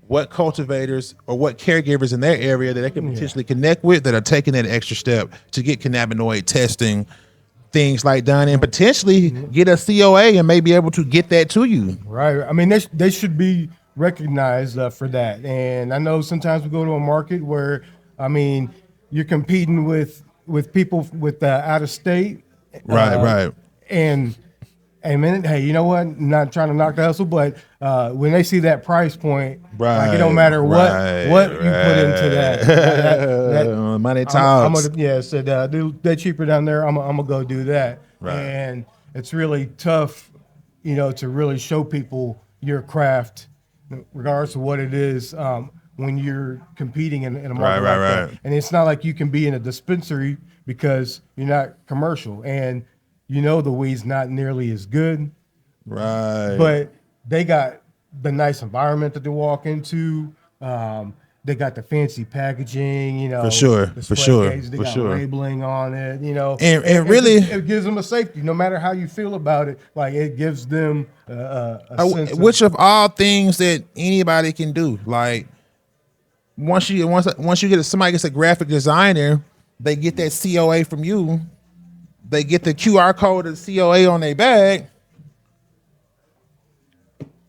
what cultivators or what caregivers in their area that they can potentially connect with that are taking that extra step to get cannabinoid testing, things like done, and potentially get a COA and may be able to get that to you.
Right. I mean, they should be recognized for that. And I know sometimes we go to a market where, I mean, you're competing with people with out of state.
Right.
And man, hey, you know what? I'm not trying to knock the hustle, but when they see that price point, like it don't matter what you put into that
money talks.
I'm gonna said they're cheaper down there. I'm gonna go do that.
Right.
And it's really tough, to really show people your craft, regardless of what it is. When you're competing in a market like that, and it's not like you can be in a dispensary because you're not commercial, and the weed's not nearly as good,
right?
But they got the nice environment that they walk into. They got the fancy packaging,
for sure,
the
for sure,
case, they
for
got
sure.
labeling on it,
and really,
it gives them a safety. No matter how you feel about it, like it gives them a sense.
Which of all things that anybody can do, like once you get somebody gets a graphic designer, they get that COA from you. They get the QR code of the COA on their bag.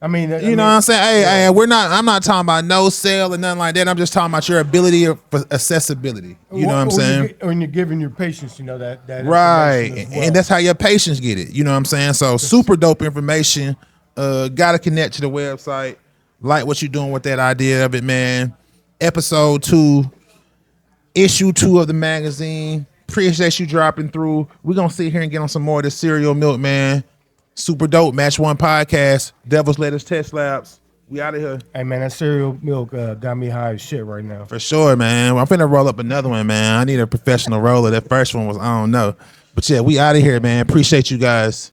I mean,
what I'm saying? Hey, I'm not talking about no sale and nothing like that. I'm just talking about your ability for accessibility. You know what I'm saying?
When you're giving your patients, that
right,
as well.
And that's how your patients get it. You know what I'm saying? So super dope information. Got to connect to the website. Like what you're doing with that idea of it, man. Episode 2, issue 2 of the magazine. Appreciate you dropping through. We're going to sit here and get on some more of this cereal milk, man. Super dope. Match One Podcast. Devil's Lettuce Test Labs. We out of here.
Hey, man, that cereal milk got me high as shit right now.
For sure, man. I'm finna roll up another one, man. I need a professional roller. That first one was, I don't know. But yeah, we out of here, man. Appreciate you guys.